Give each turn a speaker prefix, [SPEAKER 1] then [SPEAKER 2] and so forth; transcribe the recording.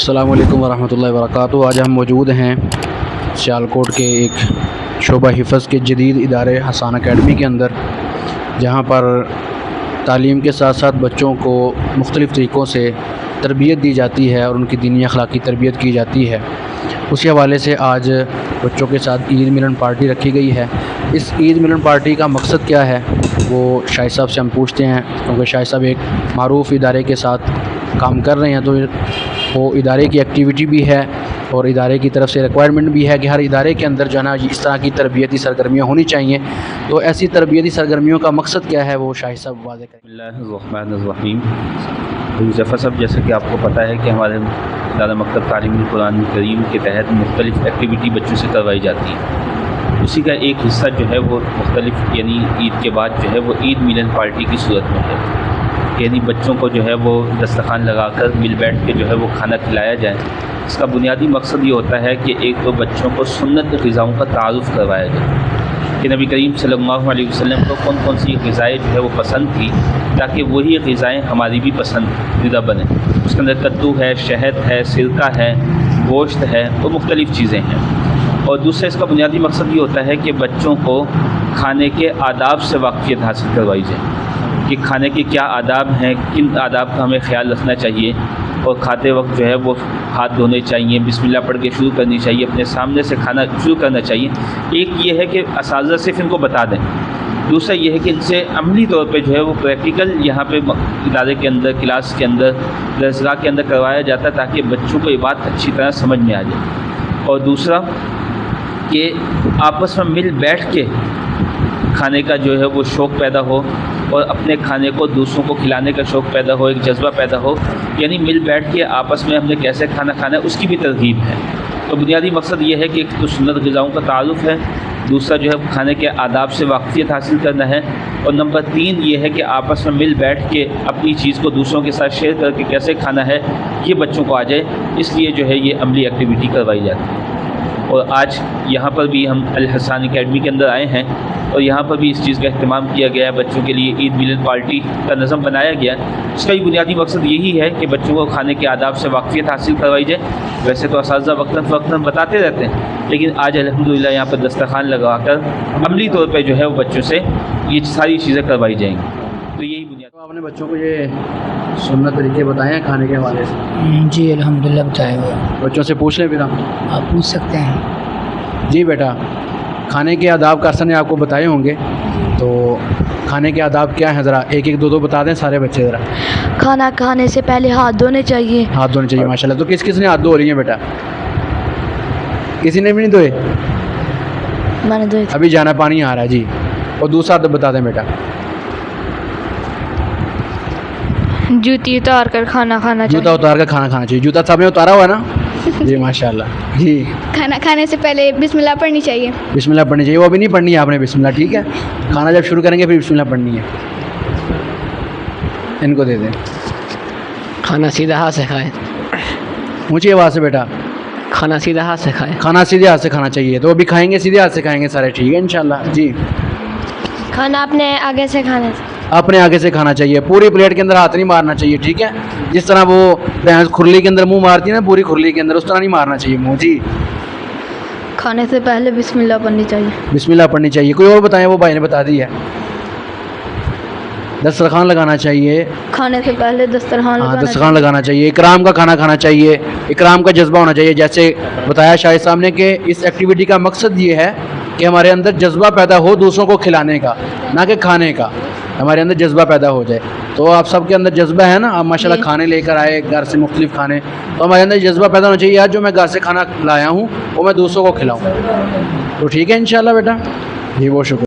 [SPEAKER 1] السلام علیکم ورحمۃ اللہ وبرکاتہ۔ آج ہم موجود ہیں سیالکوٹ کے ایک شعبہ حفظ کے جدید ادارے حسان اکیڈمی کے اندر، جہاں پر تعلیم کے ساتھ ساتھ بچوں کو مختلف طریقوں سے تربیت دی جاتی ہے اور ان کی دینی اخلاقی تربیت کی جاتی ہے۔ اسی حوالے سے آج بچوں کے ساتھ عید ملن پارٹی رکھی گئی ہے۔ اس عید ملن پارٹی کا مقصد کیا ہے وہ شاہد صاحب سے ہم پوچھتے ہیں، کیونکہ شاہد صاحب ایک معروف ادارے کے ساتھ کام کر رہے ہیں، تو وہ ادارے کی ایکٹیویٹی بھی ہے اور ادارے کی طرف سے ریکوائرمنٹ بھی ہے کہ ہر ادارے کے اندر جو ہے نا اس طرح کی تربیتی سرگرمیاں ہونی چاہیے۔ تو ایسی تربیتی سرگرمیوں کا مقصد کیا ہے وہ شاہد صاحب واضح کریں۔
[SPEAKER 2] بسم اللہ الرحمن الرحیم۔ ظفر صاحب، جیسا کہ آپ کو پتہ ہے کہ ہمارے ادارہ مکتب تعلیم القرآن کریم کے تحت مختلف ایکٹیویٹی بچوں سے کروائی جاتی ہے۔ اسی کا ایک حصہ جو ہے وہ مختلف یعنی عید کے بعد جو ہے وہ عید ملن پارٹی کی صورت میں ہے، یعنی بچوں کو جو ہے وہ دسترخوان لگا کر مل بیٹھ کے جو ہے وہ کھانا کھلایا جائے۔ اس کا بنیادی مقصد یہ ہوتا ہے کہ ایک تو بچوں کو سنت غذاؤں کا تعارف کروایا جائے کہ نبی کریم صلی اللہ علیہ وسلم کو کون کون سی غذائیں جو ہے وہ پسند تھی، تاکہ وہی غذائیں ہماری بھی پسندیدہ بنیں۔ اس کے اندر کدو ہے، شہد ہے، سرکہ ہے، گوشت ہے، تو مختلف چیزیں ہیں۔ اور دوسرا اس کا بنیادی مقصد یہ ہوتا ہے کہ بچوں کو کھانے کے آداب سے واقفیت حاصل کروائی جائے کہ کھانے کے کیا آداب ہیں، کن آداب کا ہمیں خیال رکھنا چاہیے، اور کھاتے وقت جو ہے وہ ہاتھ دھونے چاہیے، بسم اللہ پڑھ کے شروع کرنی چاہیے، اپنے سامنے سے کھانا شروع کرنا چاہیے۔ ایک یہ ہے کہ اساتذہ صرف ان کو بتا دیں، دوسرا یہ ہے کہ ان سے عملی طور پہ جو ہے وہ پریکٹیکل یہاں پہ ادارے کے اندر، کلاس کے اندر، درسگاہ کے اندر کروایا جاتا ہے، تاکہ بچوں کو یہ بات اچھی طرح سمجھ میں آ جائے۔ اور دوسرا کہ آپس میں مل بیٹھ کے کھانے کا جو ہے وہ شوق پیدا ہو، اور اپنے کھانے کو دوسروں کو کھلانے کا شوق پیدا ہو، ایک جذبہ پیدا ہو، یعنی مل بیٹھ کے آپس میں ہم نے کیسے کھانا کھانا ہے اس کی بھی ترغیب ہے۔ تو بنیادی مقصد یہ ہے کہ ایک تو سنت غذاؤں کا تعارف ہے، دوسرا جو ہے کھانے کے آداب سے واقفیت حاصل کرنا ہے، اور نمبر 3 یہ ہے کہ آپس میں مل بیٹھ کے اپنی چیز کو دوسروں کے ساتھ شیئر کر کے کیسے کھانا ہے یہ بچوں کو آ جائے، اس لیے جو ہے یہ عملی ایکٹیویٹی کروائی جاتی ہے۔ اور آج یہاں پر بھی ہم الحسان اکیڈمی کے اندر آئے ہیں، اور یہاں پر بھی اس چیز کا اہتمام کیا گیا ہے، بچوں کے لیے عید ملن پارٹی کا نظم بنایا گیا ہے۔ اس کا بھی بنیادی مقصد یہی ہے کہ بچوں کو کھانے کے آداب سے واقفیت حاصل کروائی جائے۔ ویسے تو اساتذہ وقتاً فوقتاً بتاتے رہتے ہیں، لیکن آج الحمدللہ یہاں پر دسترخوان لگا کر عملی طور پہ جو ہے وہ بچوں سے یہ ساری چیزیں کروائی جائیں گی۔ تو یہی بنیاد۔
[SPEAKER 1] آپ نے بچوں کو یہ سنت طریقے بتائے ہیں کھانے کے حوالے سے؟
[SPEAKER 3] جی الحمدللہ بتائے ہوئے۔
[SPEAKER 1] بچوں سے پوچھ لیں پھر
[SPEAKER 3] آپ پوچھ سکتے ہیں۔
[SPEAKER 1] جی بیٹا، کھانے کے آداب کارسن نے آپ کو بتائے ہوں گے، تو کھانے کے آداب کیا ہیں ذرا ایک ایک دو بتا دیں سارے بچے ذرا۔
[SPEAKER 4] کھانا کھانے سے پہلے ہاتھ دھونے چاہیے۔
[SPEAKER 1] ہاتھ دھونے چاہیے، ماشاءاللہ۔ تو کس کس نے ہاتھ دھو رہی ہیں بیٹا؟ کسی نے بھی نہیں دھوئے؟
[SPEAKER 4] میں نے دھوئے تھے۔
[SPEAKER 1] ابھی جانا پانی آ رہا ہے جی۔ اور دوسرا بتا دیں بیٹا۔
[SPEAKER 4] جوتی اتار کر کھانا کھانا
[SPEAKER 1] جوتا
[SPEAKER 4] چاہیے۔
[SPEAKER 1] اتار کر کھانا کھانا چاہیے۔ جوتا سب نے اتارا ہوا ہے نا؟ جی ماشاءاللہ جی۔
[SPEAKER 5] کھانا کھانے سے پہلے بسم اللہ پڑھنی چاہیے۔
[SPEAKER 1] بسم اللہ پڑھنی چاہیے، وہ ابھی نہیں پڑھنی ہے آپ نے بسم اللہ، ٹھیک ہے؟ کھانا جب شروع کریں گے پھر بسم اللہ پڑھنی ہے۔ ان کو دے دیں۔
[SPEAKER 3] کھانا سیدھا ہاتھ سے کھائیں۔
[SPEAKER 1] اونچی آواز سے بیٹا۔
[SPEAKER 3] کھانا سیدھا ہاتھ سے کھائیں۔
[SPEAKER 1] کھانا سیدھے ہاتھ سے کھانا چاہیے، تو ابھی کھائیں گے سیدھے ہاتھ سے کھائیں گے سارے، ٹھیک ہے انشاءاللہ جی۔
[SPEAKER 4] کھانا اپنے آگے سے کھانے سے۔
[SPEAKER 1] اپنے آگے سے کھانا چاہیے، پوری پلیٹ کے اندر ہاتھ نہیں مارنا چاہیے، ٹھیک ہے؟ جس طرح وہ بھینس کھرلی کے اندر منہ مارتی ہے نا، پوری کھرلی کے اندر اس طرح نہیں مارنا چاہیے منہ جی۔
[SPEAKER 4] کھانے سے پہلے بسم اللہ پڑھنی چاہیے۔
[SPEAKER 1] بسم اللہ پڑھنی چاہیے۔ کوئی اور بتائیں، وہ بھائی نے بتا دی ہے۔ دسترخوان لگانا چاہیے۔
[SPEAKER 4] کھانے سے پہلے دسترخوان
[SPEAKER 1] ہاں
[SPEAKER 4] لگانا
[SPEAKER 1] دسترخوان لگانا چاہیے۔ اکرام کا کھانا کھانا چاہیے، اکرام کا جذبہ ہونا چاہیے۔ جیسے بتایا شاہد صاحب نے کہ اس ایکٹیویٹی کا مقصد یہ ہے کہ ہمارے اندر جذبہ پیدا ہو دوسروں کو کھلانے کا، نہ کہ کھانے کا، ہمارے اندر جذبہ پیدا ہو جائے۔ تو آپ سب کے اندر جذبہ ہے نا، آپ ماشاءاللہ کھانے لے کر آئے گھر سے مختلف کھانے، تو ہمارے اندر جذبہ پیدا ہونا چاہیے، آج جو میں گھر سے کھانا لایا ہوں وہ میں دوسروں کو کھلاؤں۔ تو ٹھیک ہے انشاءاللہ بیٹا جی، بہت شکریہ۔